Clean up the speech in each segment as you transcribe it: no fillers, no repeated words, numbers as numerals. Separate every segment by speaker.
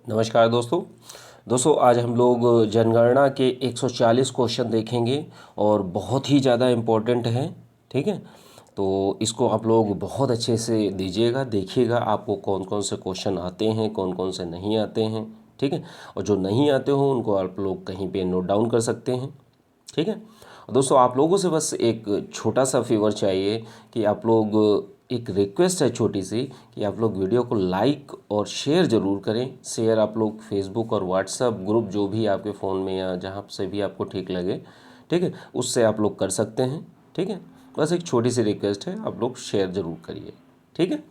Speaker 1: नमस्कार दोस्तों आज हम लोग जनगणना के 140 क्वेश्चन देखेंगे और बहुत ही ज़्यादा इम्पोर्टेंट है। ठीक है, तो इसको आप लोग बहुत अच्छे से दीजिएगा, देखिएगा आपको कौन कौन से क्वेश्चन आते हैं, कौन कौन से नहीं आते हैं। ठीक है, और जो नहीं आते हो उनको आप लोग कहीं पे नोट डाउन कर सकते हैं। ठीक है, और दोस्तों आप लोगों से बस एक छोटा सा फेवर चाहिए कि आप लोग, एक रिक्वेस्ट है छोटी सी, कि आप लोग वीडियो को लाइक और शेयर ज़रूर करें। शेयर आप लोग फेसबुक और व्हाट्सएप ग्रुप जो भी आपके फ़ोन में या जहाँ से भी आपको ठीक लगे, ठीक है, उससे आप लोग कर सकते हैं। ठीक है, बस एक छोटी सी रिक्वेस्ट है, आप लोग शेयर ज़रूर करिए। ठीक है,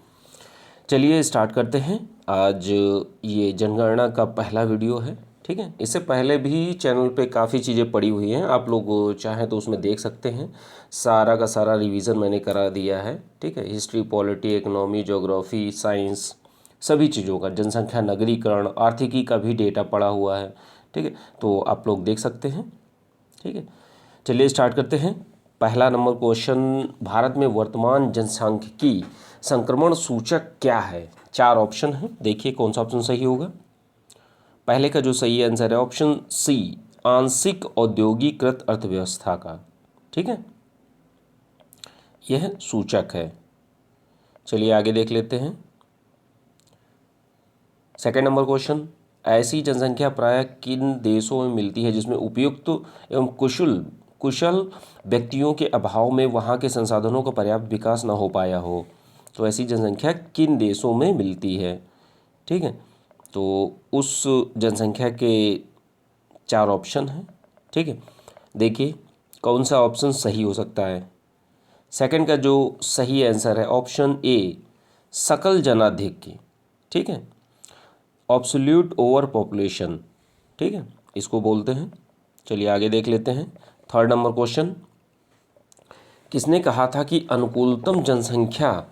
Speaker 1: चलिए स्टार्ट करते हैं। आज ये जनगणना का पहला वीडियो है। ठीक है, इससे पहले भी चैनल पे काफ़ी चीज़ें पड़ी हुई हैं, आप लोग चाहें तो उसमें देख सकते हैं। सारा का सारा रिवीजन मैंने करा दिया है। ठीक है, history, polity, economy, geography, science, सभी चीज़ों का, जनसंख्या, नगरीकरण, आर्थिकी का भी डेटा पड़ा हुआ है। ठीक है, तो आप लोग देख सकते हैं। ठीक है, चलिए स्टार्ट करते हैं। पहला नंबर क्वेश्चन, भारत में वर्तमान जनसांख्यिकी संक्रमण सूचक क्या है? 4 ऑप्शन हैं, देखिए कौन सा ऑप्शन सही होगा। पहले का जो सही आंसर है ऑप्शन सी, आंशिक औद्योगिकृत अर्थव्यवस्था का। ठीक है, यह सूचक है। चलिए आगे देख लेते हैं। सेकंड नंबर क्वेश्चन, ऐसी जनसंख्या प्रायः किन देशों में मिलती है जिसमें उपयुक्त एवं कुशल कुशल व्यक्तियों के अभाव में वहाँ के संसाधनों का पर्याप्त विकास न हो पाया हो? तो ऐसी जनसंख्या किन देशों में मिलती है? ठीक है, तो उस जनसंख्या के 4 ऑप्शन हैं। ठीक है, देखिए कौन सा ऑप्शन सही हो सकता है। सेकंड का जो सही आंसर है ऑप्शन ए, सकल जनाधिक्य। ठीक है, ऑब्सोल्यूट ओवर पॉपुलेशन। ठीक है, इसको बोलते हैं। चलिए आगे देख लेते हैं। थर्ड नंबर क्वेश्चन, किसने कहा था कि अनुकूलतम जनसंख्या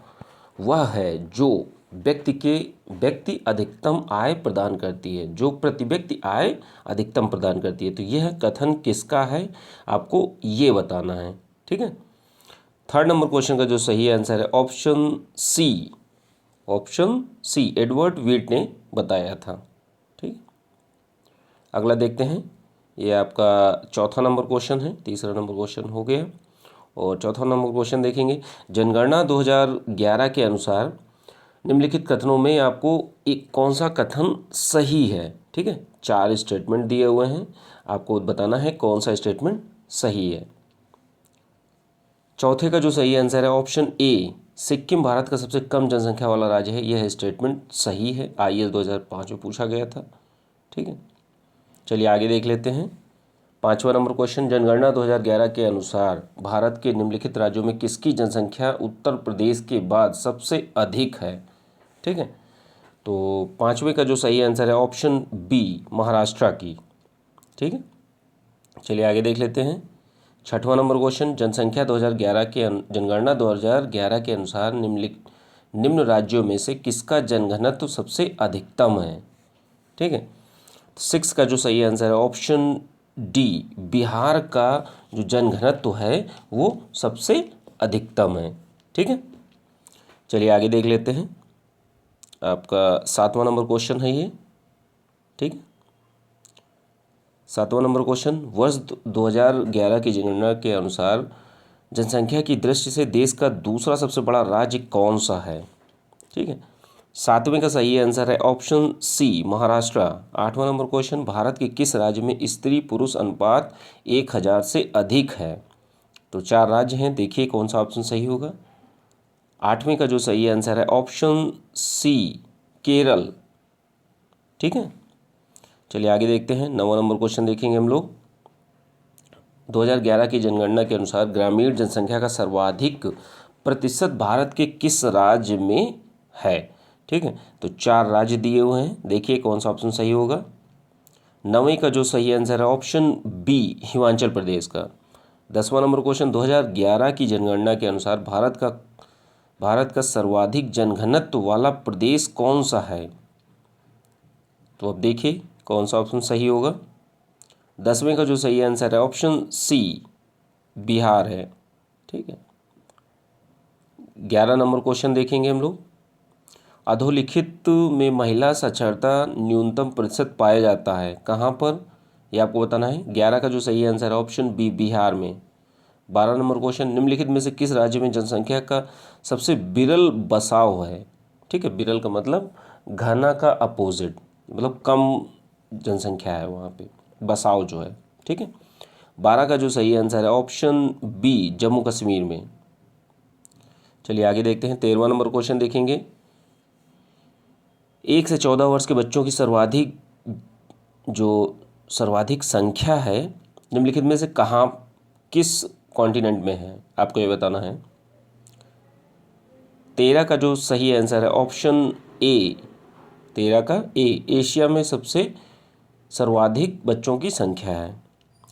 Speaker 1: वह है जो व्यक्ति अधिकतम आय प्रदान करती है, जो प्रति व्यक्ति आय अधिकतम प्रदान करती है? तो यह कथन किसका है, आपको ये बताना है। ठीक है, थर्ड नंबर क्वेश्चन का जो सही आंसर है ऑप्शन सी, एडवर्ड वीट ने बताया था। ठीक, अगला देखते हैं। ये आपका चौथा नंबर क्वेश्चन है, तीसरा नंबर क्वेश्चन हो गया और चौथा नंबर क्वेश्चन देखेंगे। जनगणना 2011 के अनुसार निम्नलिखित कथनों में आपको एक कौन सा कथन सही है? ठीक है, 4 स्टेटमेंट दिए हुए हैं, आपको बताना है कौन सा स्टेटमेंट सही है। चौथे का जो सही आंसर है ऑप्शन ए, सिक्किम भारत का सबसे कम जनसंख्या वाला राज्य है, यह स्टेटमेंट सही है। IAS 2005 में पूछा गया था। ठीक है, चलिए आगे देख लेते हैं। पांचवा नंबर क्वेश्चन, जनगणना 2011 के अनुसार भारत के निम्नलिखित राज्यों में किसकी जनसंख्या उत्तर प्रदेश के बाद सबसे अधिक है? ठीक है, तो पांचवे का जो सही आंसर है ऑप्शन बी, महाराष्ट्र की। ठीक है, चलिए आगे देख लेते हैं। छठवां नंबर क्वेश्चन, जनगणना 2011 के अनुसार निम्न राज्यों में से किसका जनघनत्व सबसे अधिकतम है? ठीक है, 6 का जो सही आंसर है ऑप्शन डी, बिहार का जो जनघनत्व है वो सबसे अधिकतम है। ठीक है, चलिए आगे देख लेते हैं। आपका 7वां नंबर क्वेश्चन है ये। ठीक है, 7वां नंबर क्वेश्चन, वर्ष 2011 की जनगणना के अनुसार जनसंख्या की दृष्टि से देश का दूसरा सबसे बड़ा राज्य कौन सा है? ठीक है, 7वें का सही आंसर है ऑप्शन सी, महाराष्ट्र। 8वां नंबर क्वेश्चन, भारत के किस राज्य में स्त्री पुरुष अनुपात 1000 से अधिक है? तो 4 राज्य हैं, देखिए कौन सा ऑप्शन सही होगा। 8वें का जो सही आंसर है ऑप्शन सी, केरल। ठीक है, चलिए आगे देखते हैं। 9वां नंबर क्वेश्चन देखेंगे हम लोग। 2011 की जनगणना के अनुसार ग्रामीण जनसंख्या का सर्वाधिक प्रतिशत भारत के किस राज्य में है? ठीक है, तो 4 राज्य दिए हुए हैं, देखिए कौन सा ऑप्शन सही होगा। 9वें का जो सही आंसर है ऑप्शन बी, हिमाचल प्रदेश का। 10वां नंबर क्वेश्चन, 2011 की जनगणना के अनुसार भारत का सर्वाधिक जनघनत्व वाला प्रदेश कौन सा है? तो अब देखिए कौन सा ऑप्शन सही होगा। 10वें का जो सही आंसर है ऑप्शन सी, बिहार है। ठीक है, 11 नंबर क्वेश्चन देखेंगे हम लोग। अधोलिखित में महिला साक्षरता न्यूनतम प्रतिशत पाया जाता है कहाँ पर, ये आपको बताना है। 11 का जो सही आंसर है ऑप्शन बी, बिहार में। 12 नंबर क्वेश्चन, निम्नलिखित में से किस राज्य में जनसंख्या का सबसे विरल बसाव है। ठीक है, विरल का मतलब घना का अपोजिट, मतलब कम जनसंख्या है वहाँ पे, बसाव जो है। ठीक है, 12 का जो सही आंसर है ऑप्शन बी, जम्मू कश्मीर में। चलिए आगे देखते हैं। 13वां नंबर क्वेश्चन देखेंगे। 1 से 14 वर्ष के बच्चों की सर्वाधिक संख्या है निम्नलिखित में से कहाँ, किस कॉन्टिनेंट में है, आपको ये बताना है। 13 का जो सही आंसर है ऑप्शन ए, 13 का ए, एशिया में सबसे सर्वाधिक बच्चों की संख्या है।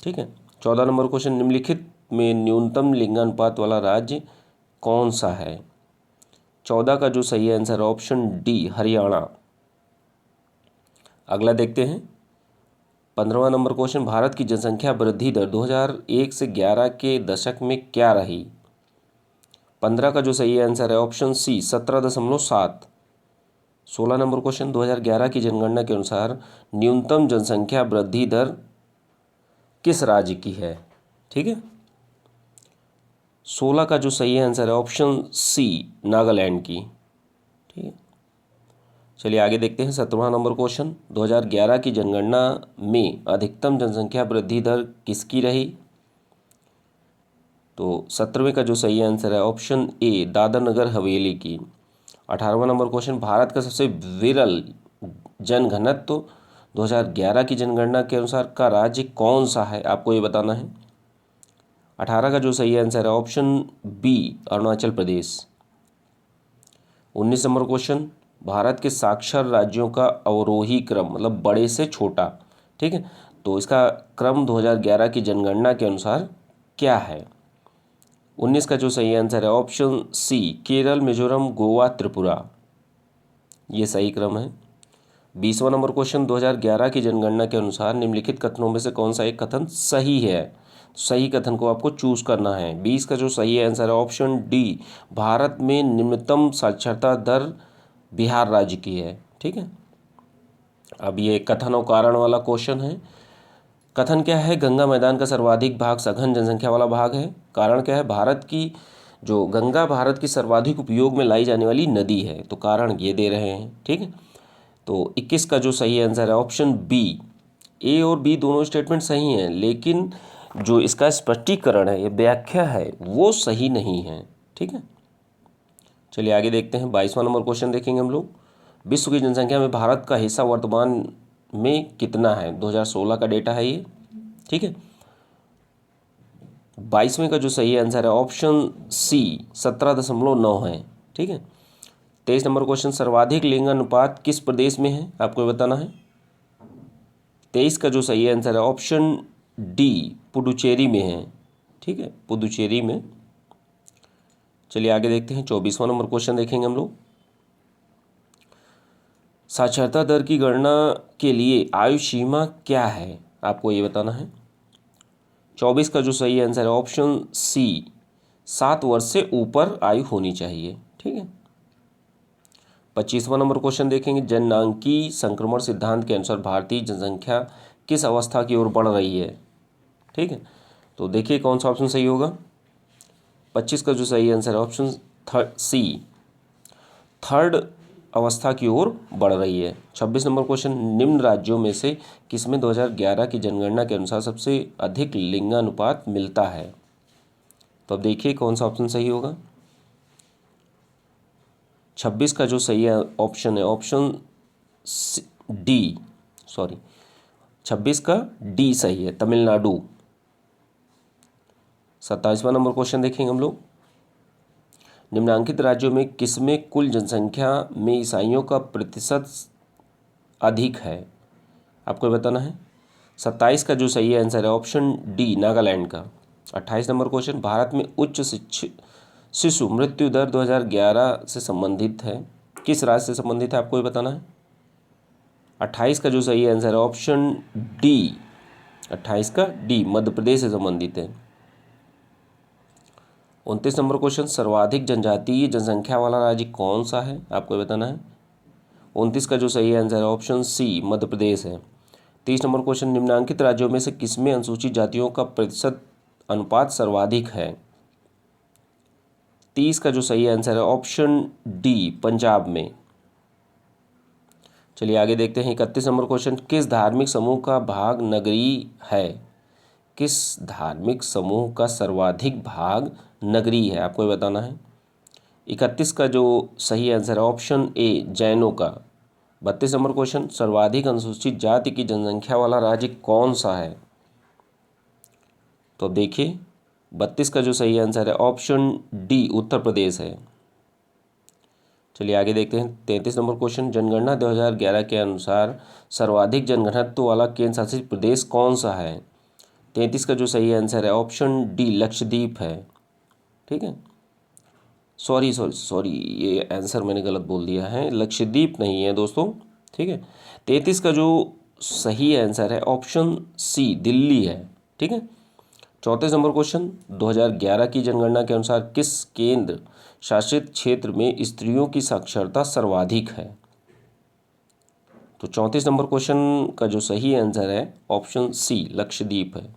Speaker 1: ठीक है, 14 नंबर क्वेश्चन, निम्नलिखित में न्यूनतम लिंगानुपात वाला राज्य कौन सा है। 14 का जो सही आंसर है ऑप्शन डी, हरियाणा। अगला देखते हैं। 15वां नंबर क्वेश्चन, भारत की जनसंख्या वृद्धि दर 2001 से 11 के दशक में क्या रही। 15 का जो सही आंसर है ऑप्शन सी, 17.7। 16 नंबर क्वेश्चन, 2011 की जनगणना के अनुसार न्यूनतम जनसंख्या वृद्धि दर किस राज्य की है। ठीक है, 16 का जो सही आंसर है ऑप्शन सी, नागालैंड की। ठीक है, चलिए आगे देखते हैं। 17वां नंबर क्वेश्चन, 2011 की जनगणना में अधिकतम जनसंख्या वृद्धि दर किसकी रही। तो 17वें का जो सही आंसर है ऑप्शन ए, दादर नगर हवेली की। 18वां नंबर क्वेश्चन, भारत का सबसे विरल जनघनत्व 2011 की जनगणना के अनुसार का राज्य कौन सा है, आपको ये बताना है। 18 का जो सही आंसर है option B, Arunachal Pradesh. 19 number question, Bharat के साक्षर राज्यों का अवरोही क्रम, मतलब बड़े से छोटा। ठीक है, तो इसका क्रम 2011 की जनगणना के अनुसार क्या है। 19 का जो सही आंसर है ऑप्शन सी, केरल, मिजोरम, गोवा, त्रिपुरा, ये सही क्रम है। 20वां नंबर क्वेश्चन, 2011 की जनगणना के अनुसार निम्नलिखित कथनों में से कौन सा एक कथन सही है। सही कथन को आपको चूज करना है। 20 का जो सही आंसर है ऑप्शन डी, भारत में निम्नतम साक्षरता दर बिहार राज्य की है। ठीक है, अब ये कथन और कारण वाला क्वेश्चन है। कथन क्या है, गंगा मैदान का सर्वाधिक भाग सघन जनसंख्या वाला भाग है। कारण क्या है, भारत की जो गंगा भारत की सर्वाधिक उपयोग में लाई जाने वाली नदी है, तो कारण ये दे रहे हैं। ठीक है, तो 21 का जो सही आंसर है ऑप्शन बी। ए और बी दोनों स्टेटमेंट सही हैं, लेकिन जो इसका स्पष्टीकरण है, ये व्याख्या है, वो सही नहीं है। ठीक है, चलिए आगे देखते हैं। 22वां नंबर क्वेश्चन देखेंगे हम लोग। विश्व की जनसंख्या में भारत का हिस्सा वर्तमान में कितना है। 2016 का डेटा है ये। ठीक है, 22वें का जो सही आंसर है ऑप्शन सी, 17.9 है। ठीक है, 23 नंबर क्वेश्चन, सर्वाधिक लिंगानुपात किस प्रदेश में है, आपको बताना है। 23 का जो सही आंसर है ऑप्शन डी, पुडुचेरी में है। ठीक है, पुडुचेरी में। चलिए आगे देखते हैं। 24वां नंबर क्वेश्चन देखेंगे हम लोग। साक्षरता दर की गणना के लिए आयु सीमा क्या है, आपको ये बताना है। 24 का जो सही आंसर है ऑप्शन सी, 7 वर्ष से ऊपर आयु होनी चाहिए। ठीक है, 25वां नंबर क्वेश्चन देखेंगे। जननांकी संक्रमण सिद्धांत के अनुसार भारतीय जनसंख्या किस अवस्था की ओर बढ़ रही है। ठीक है, तो देखिए कौन सा ऑप्शन सही होगा। 25 का जो सही आंसर है ऑप्शन सी, थर्ड अवस्था की ओर बढ़ रही है। 26 नंबर क्वेश्चन, निम्न राज्यों में से किसमें 2011 की जनगणना के अनुसार सबसे अधिक लिंगानुपात मिलता है। तो अब देखिए कौन सा ऑप्शन सही होगा। 26 का जो सही ऑप्शन है ऑप्शन डी, 26 का डी सही है, तमिलनाडु। 27वां नंबर क्वेश्चन देखेंगे हम लोग। निम्नांकित राज्यों में किसमें कुल जनसंख्या में ईसाइयों का प्रतिशत अधिक है, आपको बताना है। 27 का जो सही आंसर है ऑप्शन डी, नागालैंड का। 28 नंबर क्वेश्चन, भारत में उच्च शिशु मृत्यु दर 2011 से संबंधित है, किस राज्य से संबंधित है, आपको ये बताना है। 28 का जो सही आंसर है ऑप्शन डी, 28 का डी, मध्य प्रदेश से संबंधित है। 29 नंबर क्वेश्चन, सर्वाधिक जनजातीय जनसंख्या वाला राज्य कौन सा है, आपको बताना है। 29 का जो सही आंसर है ऑप्शन सी मध्य प्रदेश है। 30 नंबर क्वेश्चन, निम्नलिखित राज्यों में से किसमें अनुसूचित जातियों का प्रतिशत अनुपात सर्वाधिक है? 30 का जो सही आंसर है ऑप्शन डी पंजाब में। चलिए आगे देखते हैं 31 नंबर क्वेश्चन, किस धार्मिक समूह का भाग नगरीय है? किस धार्मिक समूह का सर्वाधिक भाग नगरीय है, आपको ये बताना है। 31 का जो सही आंसर है ऑप्शन ए जैनों का। 32 नंबर क्वेश्चन, सर्वाधिक अनुसूचित जाति की जनसंख्या वाला राज्य कौन सा है? तो देखिए 32 का जो सही आंसर है ऑप्शन डी उत्तर प्रदेश है। चलिए आगे देखते हैं 33 नंबर क्वेश्चन, जनगणना 2011 के अनुसार सर्वाधिक जनघनत्व वाला केंद्र शासित प्रदेश कौन सा है? 33 का जो सही आंसर है ऑप्शन डी लक्षद्वीप है। ठीक है, सॉरी ये आंसर मैंने गलत बोल दिया है, लक्षद्वीप नहीं है दोस्तों। ठीक है, 33 का जो सही आंसर है ऑप्शन सी दिल्ली है। ठीक है, 34 नंबर क्वेश्चन, 2011 की जनगणना के अनुसार किस केंद्र शासित क्षेत्र में स्त्रियों की साक्षरता सर्वाधिक है? तो 34 नंबर क्वेश्चन का जो सही आंसर है ऑप्शन सी लक्षद्वीप है।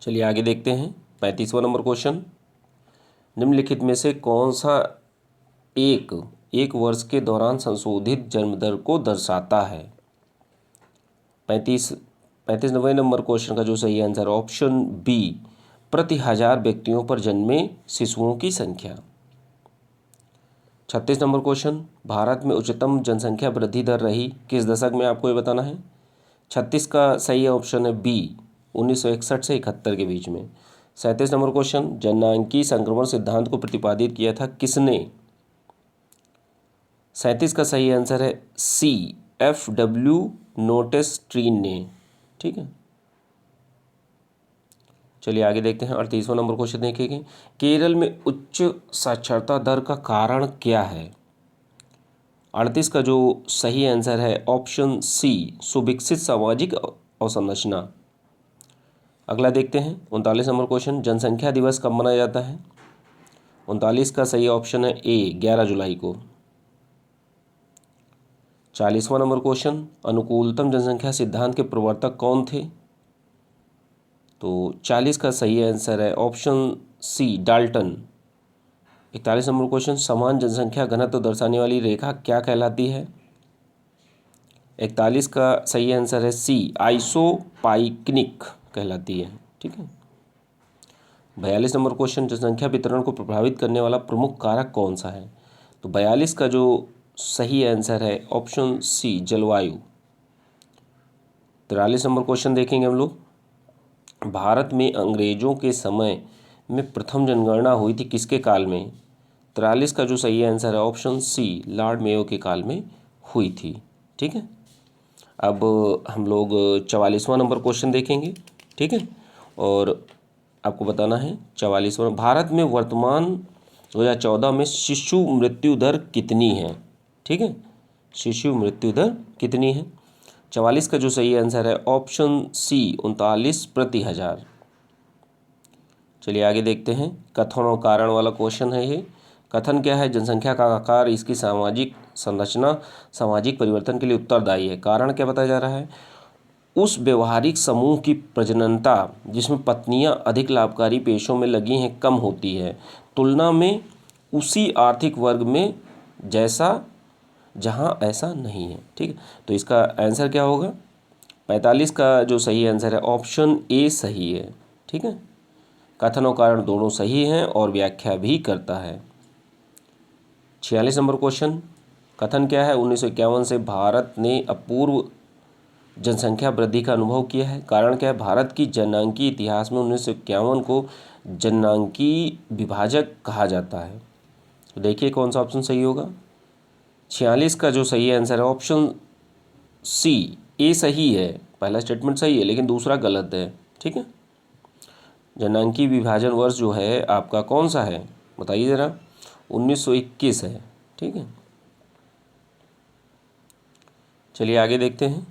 Speaker 1: चलिए आगे देखते हैं 35वां नंबर क्वेश्चन, निम्नलिखित में से कौन सा एक वर्ष के दौरान संशोधित जन्म दर को दर्शाता है? 95 नंबर क्वेश्चन का जो सही आंसर ऑप्शन बी प्रति 1000 व्यक्तियों पर जन्मे शिशुओं की संख्या। 36 नंबर क्वेश्चन, भारत में उच्चतम जनसंख्या वृद्धि दर रही किस दशक में, आपको ये बताना है। 36 का सही ऑप्शन है बी 1961 से 71 के बीच में। 37 नंबर क्वेश्चन, जननांकीय संक्रमण सिद्धांत को प्रतिपादित किया था किसने? 37 का सही आंसर है सी FW नोटेस्ट्रीन ने। ठीक है, चलिए आगे देखते हैं 38वां नंबर क्वेश्चन देखेंगे, केरल में उच्च साक्षरता दर का कारण क्या है? 38 का जो सही आंसर है ऑप्शन सी सुविकसित सामाजिक अवसंरचना। अगला देखते हैं 39 नंबर क्वेश्चन, जनसंख्या दिवस कब मनाया जाता है? 39 का सही ऑप्शन है ए 11 जुलाई को। 40वां नंबर क्वेश्चन, अनुकूलतम जनसंख्या सिद्धांत के प्रवर्तक कौन थे? तो 40 का सही आंसर है option C Dalton. 41 number question, समान जनसंख्या घनत्व दर्शाने वाली रेखा क्या कहलाती है? 41 का सही आंसर है सी आइसोपाइकनिक कहलाती है। ठीक है, 42 नंबर क्वेश्चन, जनसंख्या वितरण को प्रभावित करने वाला प्रमुख कारक कौन सा है? तो 42 का जो सही आंसर है ऑप्शन सी जलवायु। 43 नंबर क्वेश्चन देखेंगे हम लोग, भारत में अंग्रेजों के समय में प्रथम जनगणना हुई थी किसके काल में? 43 का जो सही आंसर है ऑप्शन सी लॉर्ड मेयो के काल में हुई थी। ठीक है, अब हम लोग 44वां नंबर क्वेश्चन देखेंगे। ठीक है, और आपको बताना है 44वां, भारत में वर्तमान 2014 में शिशु मृत्यु दर कितनी है? ठीक है, शिशु मृत्यु दर कितनी है? 44 का जो सही आंसर है ऑप्शन सी 39 प्रति 1000। चलिए आगे देखते हैं, कथन और कारण वाला क्वेश्चन है ये। कथन क्या है? जनसंख्या का आकार, इसकी सामाजिक संरचना सामाजिक परिवर्तन के लिए उत्तरदायी है। कारण क्या बताया जा रहा है? उस व्यवहारिक समूह की प्रजननता जिसमें पत्नियां अधिक लाभकारी पेशों में लगी हैं कम होती है तुलना में उसी आर्थिक वर्ग में जहां ऐसा नहीं है। ठीक है, तो इसका आंसर क्या होगा? 45 का जो सही आंसर है ऑप्शन ए सही है। ठीक है, कथन और कारण दोनों सही हैं और व्याख्या भी करता है। 46 नंबर क्वेश्चन, कथन क्या है? 1951 से भारत ने अपूर्व जनसंख्या वृद्धि का अनुभव किया है। कारण क्या है? भारत की जननांकीय इतिहास में 1951 को जननांकीय विभाजक कहा जाता है। तो देखिए कौन सा ऑप्शन सही होगा। 46 का जो सही आंसर है ऑप्शन सी ए सही है। पहला स्टेटमेंट सही है लेकिन दूसरा गलत है। ठीक है, जननांकीय विभाजन वर्ष जो है आपका कौन सा है बताइए ज़रा? 1921 है। ठीक है, चलिए आगे देखते हैं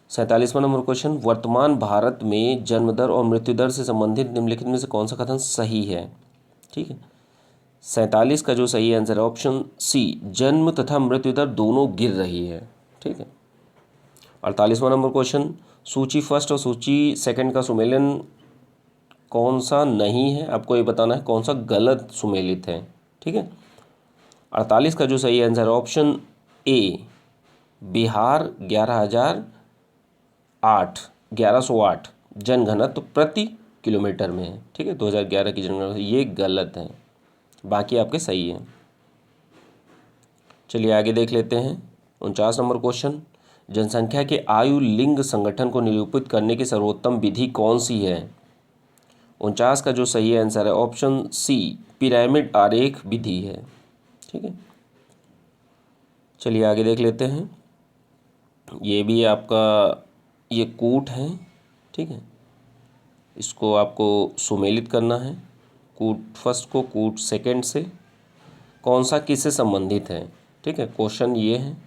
Speaker 1: 47वां नंबर क्वेश्चन, वर्तमान भारत में जन्म दर और मृत्यु दर से संबंधित निम्नलिखित में से कौन सा कथन सही है? ठीक है, 47 का जो सही आंसर है ऑप्शन सी, जन्म तथा मृत्यु दर दोनों गिर रही है। ठीक है। 48वां नंबर क्वेश्चन, सूची फर्स्ट और सूची सेकंड का सुमेलन कौन सा नहीं है, आपको ये बताना है कौन सा गलत सुमेलित है। ठीक है। 48 का जो सही आंसर है ऑप्शन ए, बिहार 1108 जनघनत्व प्रति किलोमीटर में है। ठीक है, 2011 की जनगणना, ये गलत है, बाकी आपके सही हैं। चलिए आगे देख लेते हैं। 49 नंबर क्वेश्चन, जनसंख्या के आयु लिंग संगठन को निरूपित करने की सर्वोत्तम विधि कौन सी है। 49 का जो सही आंसर है ऑप्शन सी, पिरामिड आरेख विधि है। ठीक है। चलिए आगे देख लेते हैं। ये भी आपका ये कूट है। ठीक है, इसको आपको सुमेलित करना है, कूट फर्स्ट को कूट सेकंड से, कौन सा किससे संबंधित है। ठीक है, क्वेश्चन ये है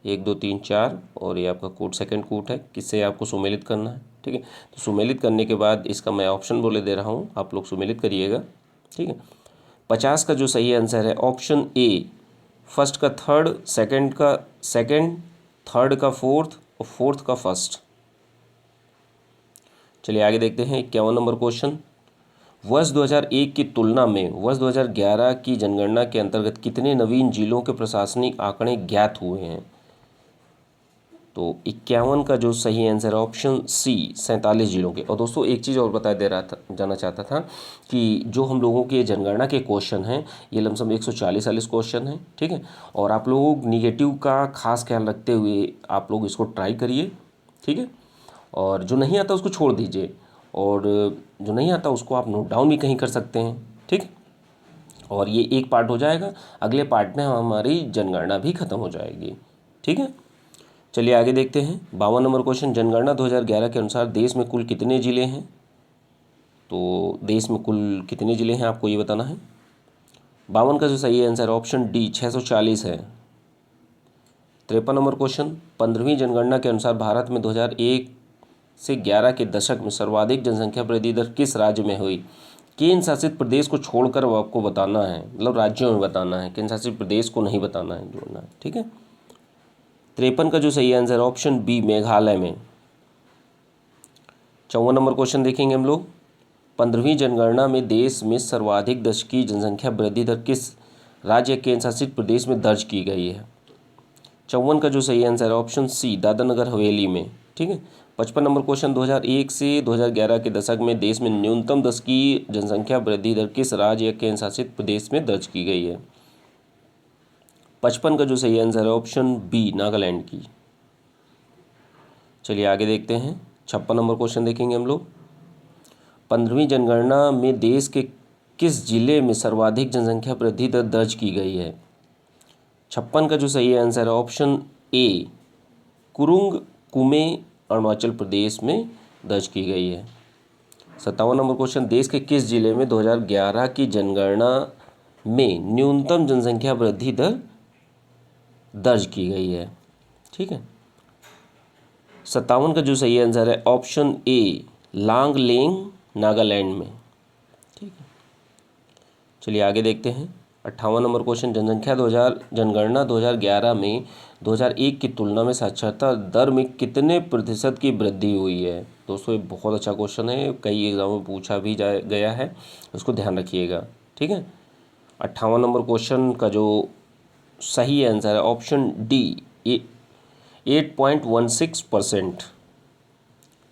Speaker 1: 1 2 3 4 और ये आपका कूट सेकंड कूट है, किससे आपको सुमेलित करना है। ठीक है, तो सुमेलित करने के बाद इसका मैं ऑप्शन बोले दे रहा हूँ, आप लोग सुमेलित करिएगा। ठीक है। 50 का जो सही आंसर है ऑप्शन ए, फर्स्ट का थर्ड, सेकंड का सेकंड, थर्ड का फोर्थ और फोर्थ का फर्स्ट। चलिए आगे देखते हैं। 51 नंबर क्वेश्चन, वर्ष 2001 की तुलना में वर्ष 2011 की जनगणना के अंतर्गत कितने नवीन जिलों के प्रशासनिक आंकड़े ज्ञात हुए हैं। तो 51 का जो सही आंसर है ऑप्शन सी, 47 जिलों के। और दोस्तों एक चीज़ और बता दे रहा था, जाना चाहता था कि जो हम लोगों के जनगणना के क्वेश्चन हैं ये लमसम 140 क्वेश्चन हैं। ठीक है, और आप लोग निगेटिव का खास ख्याल रखते हुए आप लोग इसको ट्राई करिए। ठीक है, और जो नहीं आता उसको छोड़ दीजिए, और जो नहीं आता उसको आप नोट डाउन भी कहीं कर सकते हैं। ठीक, और ये एक पार्ट हो जाएगा, अगले पार्ट में हमारी जनगणना भी खत्म हो जाएगी। ठीक है। चलिए आगे देखते हैं। 52 नंबर क्वेश्चन, जनगणना 2011 के अनुसार देश में कुल कितने ज़िले हैं। तो देश में कुल कितने ज़िले हैं आपको ये बताना है। 52 का जो सही आंसर ऑप्शन डी, 640 है। 53 नंबर क्वेश्चन, 15वीं जनगणना के अनुसार भारत में 2001 से 11 के दशक में सर्वाधिक जनसंख्या वृद्धि दर किस राज्य में हुई। केंद्र शासित प्रदेश को छोड़कर आपको बताना है, मतलब राज्यों में बताना है, केंद्र शासित प्रदेश को नहीं बताना है, जोड़ना है। ठीक है। 53 का जो सही आंसर ऑप्शन बी, मेघालय में। 54 नंबर क्वेश्चन देखेंगे हम लोग, 15वीं जनगणना में देश में सर्वाधिक दशकीय जनसंख्या वृद्धि दर किस राज्य केंद्र शासित प्रदेश में दर्ज की गई है। 54 का जो सही आंसर है ऑप्शन सी, दादरा नगर हवेली में। ठीक है। 55 नंबर क्वेश्चन, 2001 से 2011 के दशक में देश में न्यूनतम दशकीय जनसंख्या वृद्धि दर किस राज्य या केंद्र शासित प्रदेश में दर्ज की गई है। 55 का जो सही आंसर है ऑप्शन बी, नागालैंड की। चलिए आगे देखते हैं। 56 नंबर क्वेश्चन देखेंगे हम लोग, 15वीं जनगणना में देश के किस जिले में सर्वाधिक जनसंख्या वृद्धि दर दर्ज की गई है। 56 का जो सही आंसर है ऑप्शन ए, कुरुंग कुमे, अरुणाचल प्रदेश में दर्ज की गई है। 57 नंबर क्वेश्चन, देश के किस जिले में 2011 की जनगणना में न्यूनतम जनसंख्या वृद्धि दर दर्ज की गई है। ठीक है। 57 का जो सही आंसर है ऑप्शन ए, लांगलेंग, नागालैंड में। ठीक है। चलिए आगे देखते हैं। 58 नंबर क्वेश्चन, जनगणना 2011 में 2001 की तुलना में साक्षरता दर में कितने प्रतिशत की वृद्धि हुई है। दोस्तों ये बहुत अच्छा क्वेश्चन है, कई एग्जाम में पूछा भी गया है, उसको ध्यान रखिएगा। ठीक है। 58 नंबर क्वेश्चन का जो सही आंसर है ऑप्शन डी, 8.16%।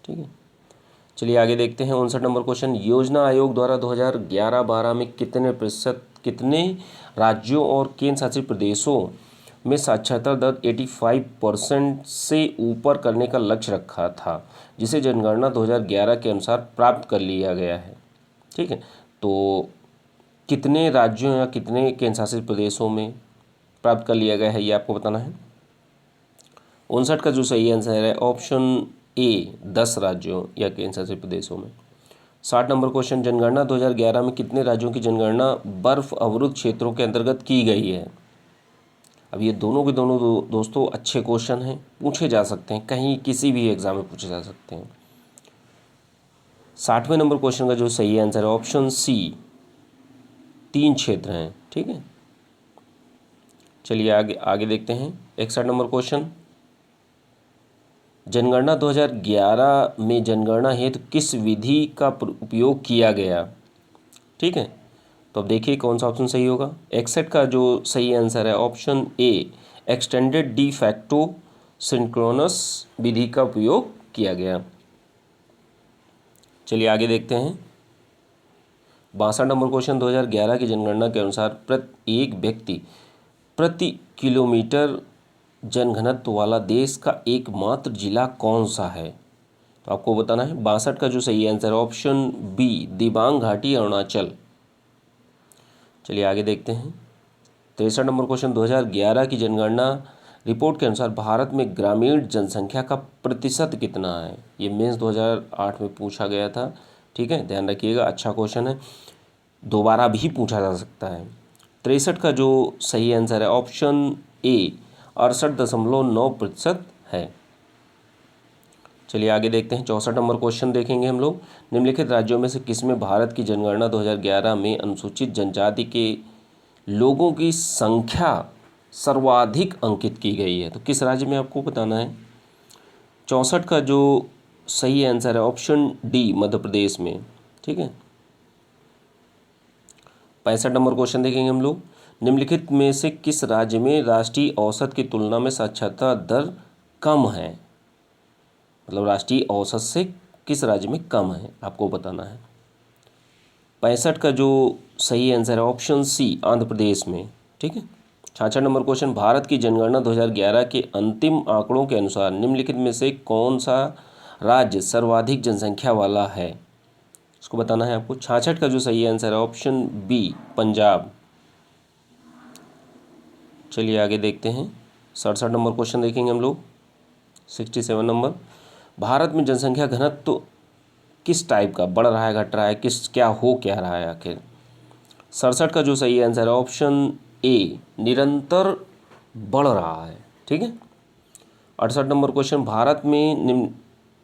Speaker 1: ठीक है। चलिए आगे देखते हैं। 59 नंबर क्वेश्चन, योजना आयोग द्वारा 2011-12 में कितने राज्यों और केंद्र शासित प्रदेशों में साक्षरता दर 85% से ऊपर करने का लक्ष्य रखा था, जिसे जनगणना 2011 के अनुसार प्राप्त कर लिया गया है। ठीक है, तो कितने राज्यों या कितने केंद्र शासित प्रदेशों में प्राप्त कर लिया गया है ये आपको बताना है। 59 का जो सही आंसर है ऑप्शन ए, 10 राज्यों या केंद्र शासित प्रदेशों में। 60 नंबर क्वेश्चन, जनगणना 2011 में कितने राज्यों की जनगणना बर्फ अवरुद्ध क्षेत्रों के अंतर्गत की गई है। अब ये दोनों के दोनों दोस्तों अच्छे क्वेश्चन हैं, पूछे जा सकते हैं, कहीं किसी भी एग्जाम में पूछे जा सकते हैं। 60वें नंबर क्वेश्चन का जो सही आंसर है ऑप्शन सी, 3 क्षेत्र हैं, ठीक है। चलिए आगे आगे देखते हैं 61 नंबर क्वेश्चन। जनगणना 2011 में जनगणना हेतु किस विधि का उपयोग किया गया, ठीक है। तो अब देखिए कौन सा ऑप्शन सही होगा। 61 का जो सही आंसर है option A, extended de facto synchronous विधि का उपयोग किया गया। चलिए आगे देखते हैं 62 नंबर क्वेश्चन। 2011 की जनगणना के अनुसार एक व्यक्ति प्रति किलोमीटर जनघनत्व वाला देश का एकमात्र जिला कौन सा है, तो आपको बताना है। 62 का जो सही आंसर है ऑप्शन बी, दिबांग घाटी अरुणाचल। चलिए आगे देखते हैं 63 नंबर क्वेश्चन। 2011 की जनगणना रिपोर्ट के अनुसार भारत में ग्रामीण जनसंख्या का प्रतिशत कितना है। ये मेंस 2008 में पूछा गया था, ठीक है, ध्यान रखिएगा, अच्छा क्वेश्चन है, दोबारा भी पूछा जा सकता है। 63 का जो सही आंसर है ऑप्शन ए, 68.9% है। चलिए आगे देखते हैं 64 नंबर क्वेश्चन देखेंगे हम लोग। निम्नलिखित राज्यों में से किसमें भारत की जनगणना 2011 में अनुसूचित जनजाति के लोगों की संख्या सर्वाधिक अंकित की गई है, तो किस राज्य में आपको बताना है। 64 का जो सही आंसर है ऑप्शन डी, मध्य प्रदेश में, ठीक है। 65 नंबर क्वेश्चन देखेंगे हम लोग। निम्नलिखित में से किस राज्य में राष्ट्रीय औसत की तुलना में साक्षरता दर कम है, मतलब राष्ट्रीय औसत से किस राज्य में कम है, आपको बताना है। 65 का जो सही आंसर है ऑप्शन सी, आंध्र प्रदेश में, ठीक है। 66 नंबर क्वेश्चन। भारत की जनगणना 2011 के अंतिम आंकड़ों के अनुसार निम्नलिखित में से कौन सा राज्य सर्वाधिक जनसंख्या वाला है, इसको बताना है आपको। 66 का जो सही आंसर है ऑप्शन बी, पंजाब। चलिए आगे देखते हैं 67 नंबर क्वेश्चन देखेंगे हम लोग। 67 नंबर। भारत में जनसंख्या घनत्व किस टाइप का, बढ़ रहा है, घट रहा है, क्या रहा है आखिर। 67 का जो सही आंसर है ऑप्शन ए, निरंतर बढ़ रहा है, ठीक है। 68 नंबर क्वेश्चन।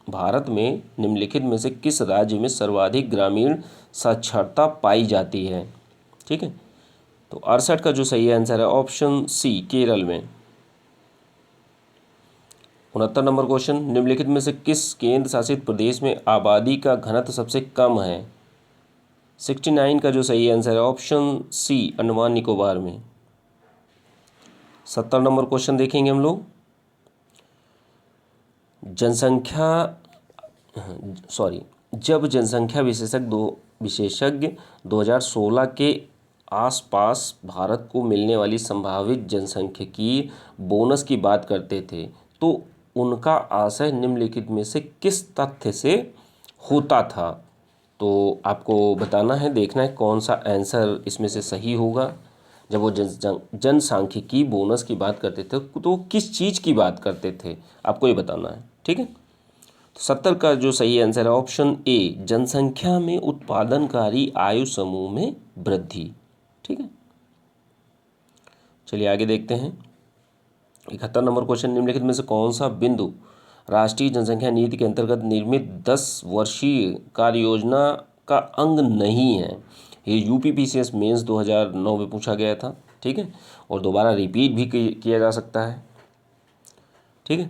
Speaker 1: भारत में निम्नलिखित में से किस राज्य में सर्वाधिक ग्रामीण साक्षरता पाई जाती है, ठीक है। तो 68 का जो सही आंसर है ऑप्शन सी, केरल में। 69 नंबर क्वेश्चन। निम्नलिखित में से किस केंद्र शासित प्रदेश में आबादी का घनत्व सबसे कम है। 69 का जो सही आंसर है ऑप्शन सी, अंडमान निकोबार में। 70 नंबर क्वेश्चन देखेंगे हम लोग। जब जनसंख्या विशेषज्ञ 2016 के आसपास भारत को मिलने वाली संभावित जनसांख्यिकीय बोनस की बात करते थे, तो उनका आशय निम्नलिखित में से किस तथ्य से होता था, तो आपको बताना है, देखना है कौन सा आंसर इसमें से सही होगा। जब वो जनसांख्यिकी बोनस की बात करते थे तो किस चीज़ की बात करते थे, आपको ये बताना है, ठीक है। तो 70 का जो सही आंसर है ऑप्शन ए, जनसंख्या में उत्पादनकारी आयु समूह में वृद्धि, ठीक है। चलिए आगे देखते हैं 71 नंबर क्वेश्चन। निम्नलिखित में से कौन सा बिंदु राष्ट्रीय जनसंख्या नीति के अंतर्गत निर्मित 10 वर्षीय कार्य योजना का अंग नहीं है। ये यूपीपीसीएस मेंस 2009 में पूछा गया था, ठीक है, और दोबारा रिपीट भी किया जा सकता है, ठीक है।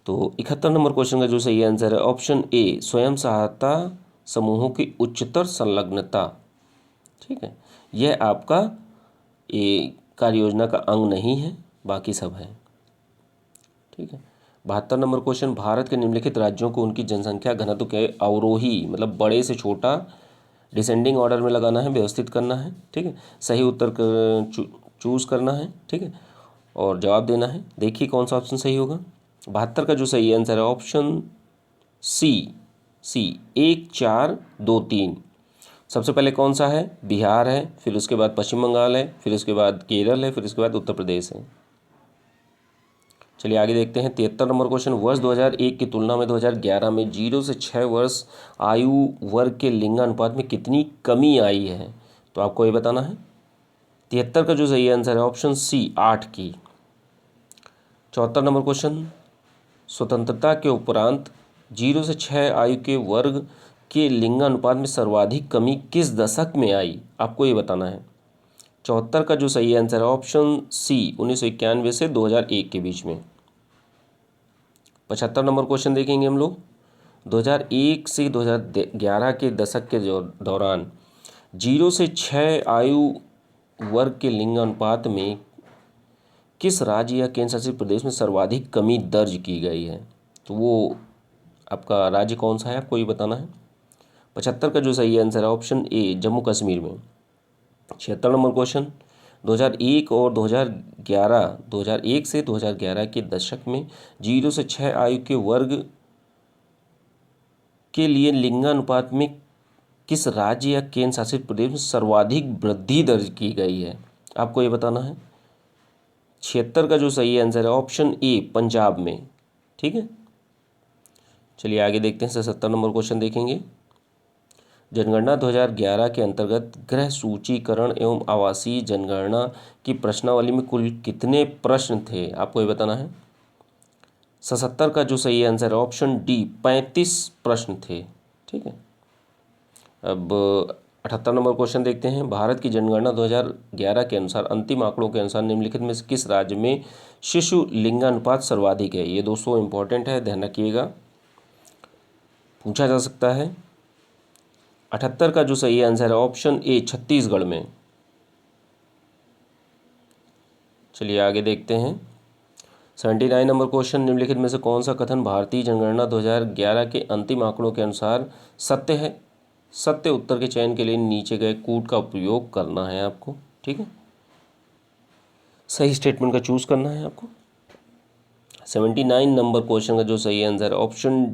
Speaker 1: तो 71 नंबर क्वेश्चन का जो सही आंसर है ऑप्शन ए, स्वयं सहायता समूहों की उच्चतर संलग्नता, ठीक है। यह आपका ये कार्य योजना का अंग नहीं है, बाकी सब है, ठीक है। 72 नंबर क्वेश्चन। भारत के निम्नलिखित राज्यों को उनकी जनसंख्या घनत्व के अवरोही मतलब बड़े से छोटा डिसेंडिंग ऑर्डर में लगाना है, व्यवस्थित करना है, ठीक है। सही उत्तर चूज़ करना है, ठीक है, और जवाब देना है। देखिए कौन सा ऑप्शन सही होगा। 72 का जो सही आंसर है ऑप्शन सी, 1 4 2 3। सबसे पहले कौन सा है, बिहार है, फिर उसके बाद पश्चिम बंगाल है, फिर उसके बाद केरल है, फिर उसके बाद उत्तर प्रदेश है। चलिए आगे देखते हैं 73 नंबर क्वेश्चन। वर्ष 2001 की तुलना में 2011 में 0 से 6 वर्ष आयु वर्ग के लिंगानुपात में कितनी कमी आई है, तो आपको ये बताना है। 73 का जो सही आंसर है ऑप्शन सी, 8 की। 74 नंबर क्वेश्चन। स्वतंत्रता के उपरांत 0 से 6 आयु के वर्ग के लिंगानुपात में सर्वाधिक कमी किस दशक में आई, आपको ये बताना है। 74 का जो सही आंसर है ऑप्शन सी 1991 से 2001 के बीच में। 75 नंबर क्वेश्चन देखेंगे हम लोग। 2001 से 2011 के दशक के दौरान 0 से 6 आयु वर्ग के लिंग अनुपात में किस राज्य या केंद्र शासित प्रदेश में सर्वाधिक कमी दर्ज की गई है? तो वो आपका राज्य कौन सा है आपको ये बताना है। 75 का जो सही आंसर है ऑप्शन ए जम्मू कश्मीर में। 76 नंबर क्वेश्चन। 2001 और 2001 से 2011 के दशक में 0 से 6 आयु के वर्ग के लिए लिंगानुपात में किस राज्य या केंद्र शासित प्रदेश में सर्वाधिक वृद्धि दर्ज की गई है? आपको ये बताना है। 76 का जो सही आंसर है ऑप्शन ए पंजाब में। ठीक है, चलिए आगे देखते हैं। 77 नंबर क्वेश्चन देखेंगे। जनगणना 2011 के अंतर्गत गृह सूचीकरण एवं आवासीय जनगणना की प्रश्नावली में कुल कितने प्रश्न थे? आपको ये बताना है। 77 का जो सही आंसर है ऑप्शन डी 35 प्रश्न थे। ठीक है, अब 78 नंबर क्वेश्चन देखते हैं। भारत की जनगणना 2011 के अनुसार अंतिम आंकड़ों के अनुसार निम्नलिखित में से किस राज्य में शिशु लिंगानुपात सर्वाधिक है? ये दोस्तों इंपॉर्टेंट है, ध्यान रखिएगा, पूछा जा सकता है। 78 का जो सही आंसर है ऑप्शन ए छत्तीसगढ़ में। चलिए आगे देखते हैं। 79 नंबर क्वेश्चन। निम्नलिखित में से कौन सा कथन भारतीय जनगणना 2011 के अंतिम आंकड़ों के अनुसार सत्य है? सत्य उत्तर के चयन के लिए नीचे गए कूट का उपयोग करना है आपको। ठीक है, सही स्टेटमेंट का चूज करना है आपको। 79 नंबर क्वेश्चन का जो सही आंसर है ऑप्शन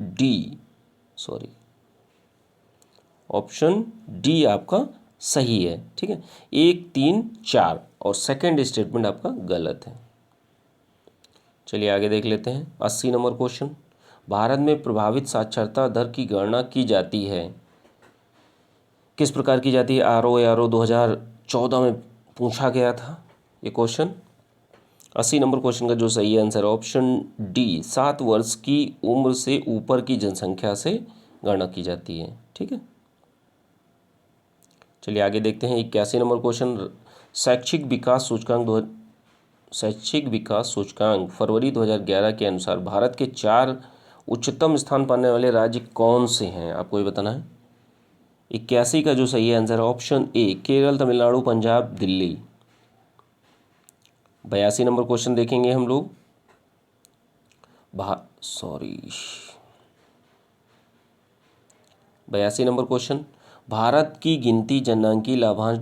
Speaker 1: डी आपका सही है। ठीक है, 1, 3, 4 और सेकंड स्टेटमेंट आपका गलत है। चलिए आगे देख लेते हैं। 80 नंबर क्वेश्चन। भारत में प्रभावित साक्षरता दर की गणना की जाती है, किस प्रकार की जाती है? RO 2014 में पूछा गया था ये क्वेश्चन। 80 नंबर क्वेश्चन का जो सही आंसर है ऑप्शन डी 7 वर्ष की उम्र से ऊपर की जनसंख्या से गणना की जाती है। ठीक है, चलिए आगे देखते हैं। 81 नंबर क्वेश्चन। शैक्षिक विकास सूचकांक फरवरी 2011 के अनुसार भारत के 4 उच्चतम स्थान पाने वाले राज्य कौन से हैं? आपको ये बताना है। 81 का जो सही आंसर है ऑप्शन ए केरल, तमिलनाडु, पंजाब, दिल्ली। 82 नंबर क्वेश्चन देखेंगे हम लोग। 82 नंबर क्वेश्चन। भारत की गिनती जननांकीय लाभांश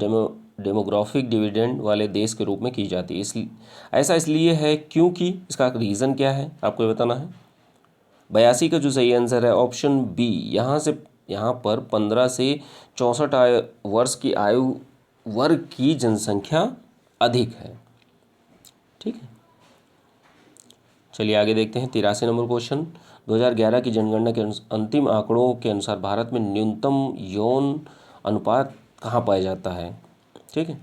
Speaker 1: डेमोग्राफिक डिविडेंड वाले देश के रूप में की जाती है, इसलिए ऐसा इसलिए है क्योंकि इसका रीज़न क्या है? आपको ये बताना है। 82 का जो सही आंसर है ऑप्शन बी यहाँ पर 15 से 64 वर्ष की आयु वर्ग की जनसंख्या अधिक है। ठीक है, चलिए आगे देखते हैं। 83 नंबर क्वेश्चन। 2011 की जनगणना के अंतिम आंकड़ों के अनुसार भारत में न्यूनतम यौन अनुपात कहाँ पाया जाता है? ठीक है,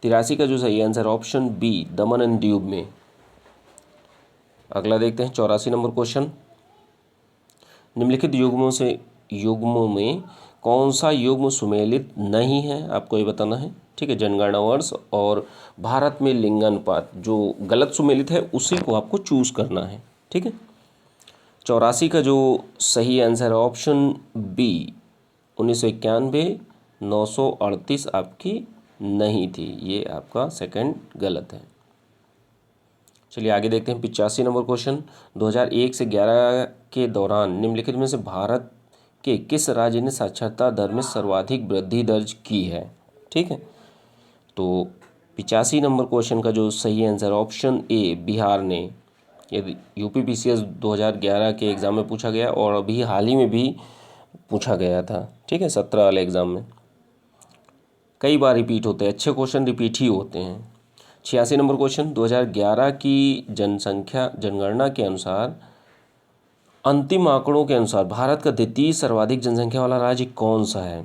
Speaker 1: 83 का जो सही answer option B Daman and Diu में। अगला देखते हैं। 84 नंबर क्वेश्चन। निम्नलिखित युग्मों में कौन सा युग्म सुमेलित नहीं है? आपको ये बताना है। ठीक है, जनगणना वर्ष और भारत में लिंगानुपात, जो गलत सुमेलित है उसी को आपको चूज करना है। ठीक है, 84 का जो सही आंसर है ऑप्शन बी 1991 938 आपकी नहीं थी, ये आपका सेकंड गलत है। चलिए आगे देखते हैं। 85 नंबर क्वेश्चन। 2001 से 11 के दौरान निम्नलिखित में से भारत के किस राज्य ने साक्षरता दर में सर्वाधिक वृद्धि दर्ज की है? ठीक है, तो 85 नंबर क्वेश्चन का जो सही आंसर ऑप्शन ए बिहार ने। यदि UPPCS 2011 के एग्ज़ाम में पूछा गया और अभी हाल ही में भी पूछा गया था। ठीक है, 17 वाले एग्ज़ाम में कई बार रिपीट होते हैं, अच्छे क्वेश्चन रिपीट ही होते हैं। 86 नंबर क्वेश्चन। 2011 की जनगणना के अनुसार अंतिम आंकड़ों के अनुसार भारत का द्वितीय सर्वाधिक जनसंख्या वाला राज्य कौन सा है?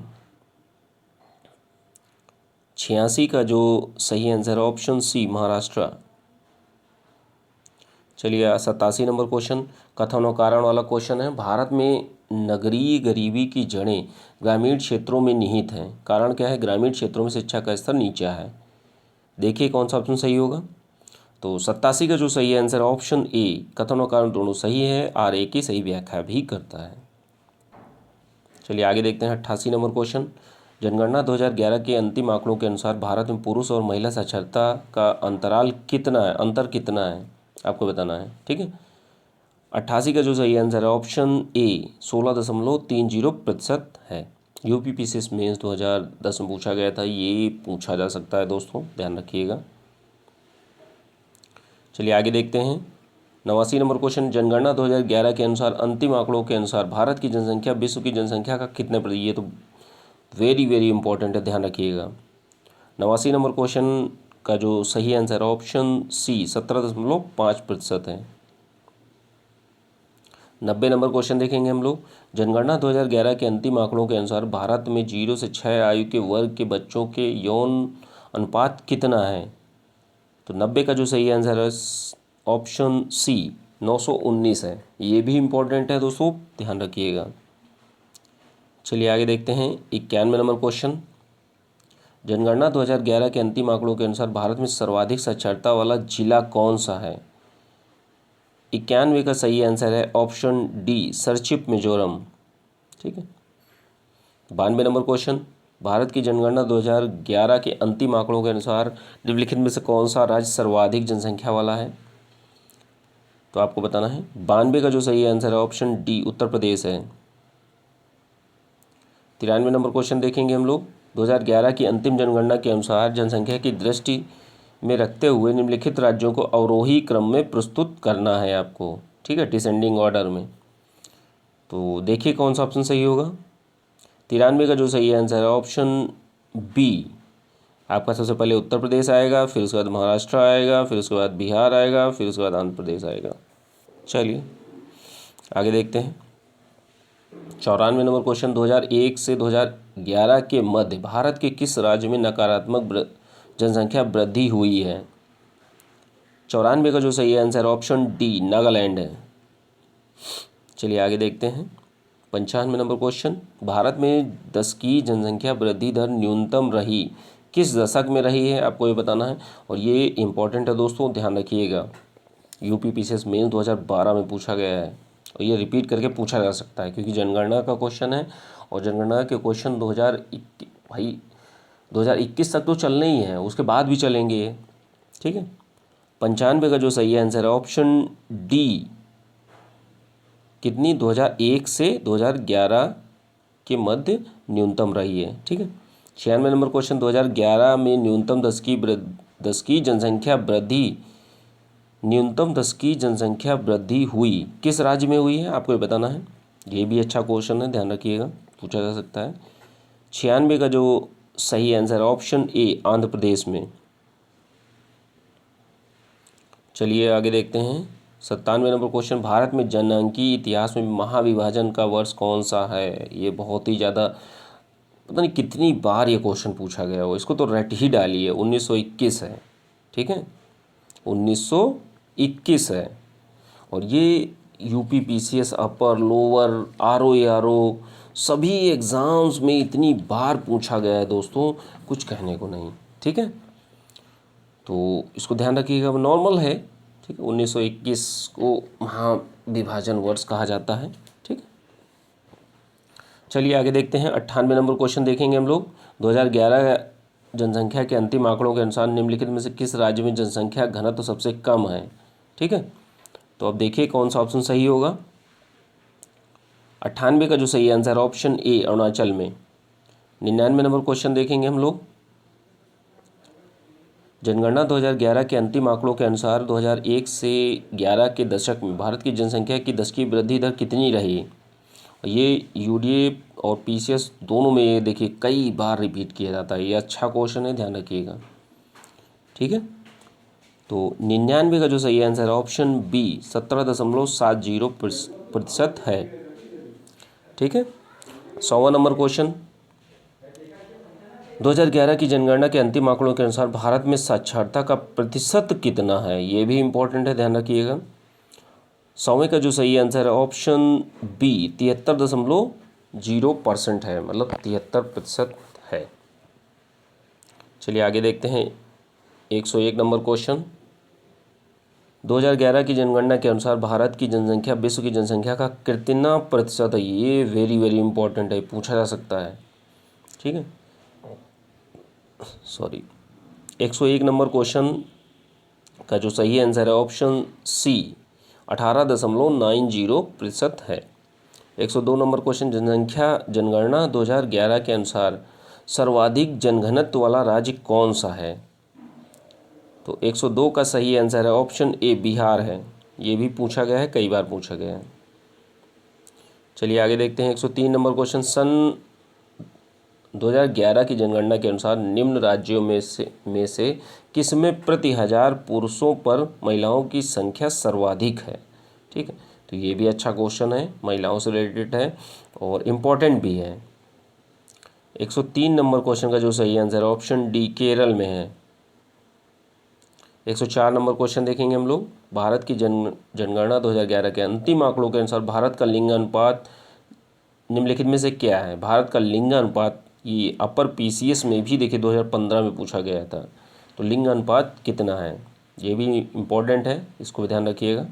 Speaker 1: 86 का जो सही आंसर है ऑप्शन सी महाराष्ट्र। चलिए 87 नंबर क्वेश्चन कथन और कारण वाला क्वेश्चन है। भारत में नगरीय गरीबी की जड़ें ग्रामीण क्षेत्रों में निहित हैं, कारण क्या है? ग्रामीण क्षेत्रों में शिक्षा का स्तर नीचा है। देखिए कौन सा ऑप्शन सही होगा। तो 87 का जो सही आंसर है ऑप्शन ए, कथन और कारण दोनों सही है, आर ए की सही व्याख्या भी करता है। चलिए आगे देखते हैं 88 नंबर क्वेश्चन। जनगणना 2011 के अंतिम आंकड़ों के अनुसार भारत में पुरुष और महिला साक्षरता का अंतर कितना है आपको बताना है, ठीक है। 88 का जो सही आंसर है ऑप्शन ए 16.30% है। यूपीपीसीएस मेंस 2010 में पूछा गया था, ये पूछा जा सकता है दोस्तों, ध्यान रखिएगा। चलिए आगे देखते हैं 89 नंबर क्वेश्चन। जनगणना 2011 के अनुसार अंतिम आंकड़ों के अनुसार भारत की जनसंख्या विश्व की जनसंख्या का कितने प्रतिशत, ये तो वेरी वेरी इंपॉर्टेंट है, ध्यान रखिएगा। 89 नंबर क्वेश्चन का जो सही आंसर है ऑप्शन सी 17.5% है। 90 नंबर क्वेश्चन देखेंगे हम लोग। जनगणना 2011 के अंतिम आंकड़ों के अनुसार भारत में 0 से 6 आयु के वर्ग के बच्चों के यौन अनुपात कितना है। तो 90 का जो सही आंसर है ऑप्शन सी 919 है। ये भी इम्पोर्टेंट है दोस्तों, ध्यान रखिएगा। चलिए आगे देखते हैं 91 नंबर क्वेश्चन। जनगणना 2011 के अंतिम आंकड़ों के अनुसार भारत में सर्वाधिक साक्षरता वाला जिला कौन सा है। 91 का सही आंसर है ऑप्शन डी सरचिप मिजोरम, ठीक है। 92 नंबर क्वेश्चन। भारत की जनगणना 2011 के अंतिम आंकड़ों के अनुसार निम्नलिखित में से कौन सा राज्य सर्वाधिक जनसंख्या वाला है, तो आपको बताना है। 92 का जो सही आंसर है ऑप्शन डी उत्तर प्रदेश है। 93 नंबर क्वेश्चन देखेंगे हम लोग। 2011 की अंतिम जनगणना के अनुसार जनसंख्या की दृष्टि में रखते हुए निम्नलिखित राज्यों को अवरोही क्रम में प्रस्तुत करना है आपको, ठीक है, डिसेंडिंग ऑर्डर में। तो देखिए कौन सा ऑप्शन सही होगा। 93 का जो सही आंसर है ऑप्शन बी, आपका सबसे पहले उत्तर प्रदेश आएगा, फिर उसके बाद महाराष्ट्र आएगा, फिर उसके बाद बिहार आएगा, फिर उसके बाद आंध्र प्रदेश आएगा। चलिए आगे देखते हैं 94 नंबर क्वेश्चन। 2001 से 2011 के मध्य भारत के किस राज्य में नकारात्मक जनसंख्या वृद्धि हुई है। 94 का जो सही आंसर ऑप्शन डी नागालैंड है। चलिए आगे देखते हैं 95 नंबर क्वेश्चन। भारत में 10 की जनसंख्या वृद्धि दर न्यूनतम रही किस दशक में रही है, आपको ये बताना है। और ये इंपॉर्टेंट है दोस्तों, ध्यान रखिएगा। यूपीपीसीएस मेंस 2012 में पूछा गया है और ये रिपीट करके पूछा जा सकता है क्योंकि जनगणना का क्वेश्चन है और जनगणना के क्वेश्चन 2021 तक तो चलने ही हैं, उसके बाद भी चलेंगे ये, ठीक है। 95 का जो सही आंसर है ऑप्शन डी कितनी 2001 से 2011 के मध्य न्यूनतम रही है, ठीक है। 96 नंबर क्वेश्चन। 2011 में न्यूनतम 10 की जनसंख्या वृद्धि हुई किस राज्य में हुई है, आपको ये बताना है। ये भी अच्छा क्वेश्चन है, ध्यान रखिएगा, पूछा जा सकता है। 96 का जो सही आंसर है ऑप्शन ए आंध्र प्रदेश में। चलिए आगे देखते हैं 97 नंबर क्वेश्चन। भारत में जनसांख्यिकीय इतिहास में महाविभाजन का वर्ष कौन सा है। ये बहुत ही ज़्यादा, पता नहीं कितनी बार ये क्वेश्चन पूछा गया हो, इसको तो रट ही डालिए। 1921 है, ठीक है, 1921 है। और ये यूपीपीसीएस अपर लोअर आरओ सभी एग्ज़ाम्स में इतनी बार पूछा गया है दोस्तों, कुछ कहने को नहीं, ठीक है। तो इसको ध्यान रखिएगा, नॉर्मल है, ठीक है। 1921 को महाविभाजन वर्ष कहा जाता है, ठीक है। चलिए आगे देखते हैं 98 नंबर क्वेश्चन देखेंगे हम लोग। 2011 जनसंख्या के अंतिम आंकड़ों के अनुसार निम्नलिखित में से किस राज्य में जनसंख्या घनत्व सबसे कम है, ठीक है। तो अब देखिए कौन सा ऑप्शन सही होगा। 98 का जो सही आंसर ऑप्शन ए अरुणाचल में। 99 नंबर क्वेश्चन देखेंगे हम लोग। जनगणना 2011 के अंतिम आंकड़ों के अनुसार 2001 से 11 के दशक में भारत की जनसंख्या की 10 की वृद्धि दर कितनी रही। ये यूडीए और पीसीएस दोनों में ये देखिए कई बार रिपीट किया जाता है, ये अच्छा क्वेश्चन है, ध्यान रखिएगा, ठीक है। तो 99 का जो सही आंसर है ऑप्शन बी 17.70% है, ठीक है। 100वां नंबर क्वेश्चन। 2011 की जनगणना के अंतिम आंकड़ों के अनुसार भारत में साक्षरता का प्रतिशत कितना है, ये भी इम्पोर्टेंट है, ध्यान रखिएगा। 100वें का जो सही आंसर है ऑप्शन बी 73.0% है, मतलब 73% है। चलिए आगे देखते हैं 101 नंबर क्वेश्चन, 2011 की जनगणना के अनुसार भारत की जनसंख्या विश्व की जनसंख्या का कितना प्रतिशत है? ये वेरी वेरी इंपॉर्टेंट है, पूछा जा सकता है। ठीक है, सॉरी, 101 नंबर क्वेश्चन का जो सही आंसर है ऑप्शन सी 18.90% है। 102 नंबर क्वेश्चन, जनगणना 2011 के अनुसार सर्वाधिक जनघनत्व वाला राज्य कौन सा है? तो 102 का सही आंसर है ऑप्शन ए बिहार है। ये भी पूछा गया है, कई बार पूछा गया है। चलिए आगे देखते हैं 103 नंबर क्वेश्चन, सन 2011 की जनगणना के अनुसार निम्न राज्यों में से किस में प्रति हजार पुरुषों पर महिलाओं की संख्या सर्वाधिक है? ठीक है, तो ये भी अच्छा क्वेश्चन है, महिलाओं से रिलेटेड है और इम्पॉर्टेंट भी है। 103 नंबर क्वेश्चन का जो सही आंसर है ऑप्शन डी केरल में है। 104 नंबर क्वेश्चन देखेंगे हम लोग, भारत की जनगणना 2011 के अंतिम आंकड़ों के अनुसार भारत का लिंग अनुपात निम्नलिखित में से क्या है? भारत का लिंग अनुपात, ये अपर पीसीएस में भी देखिए 2015 में पूछा गया था, तो लिंग अनुपात कितना है? ये भी इम्पोर्टेंट है, इसको भी ध्यान रखिएगा।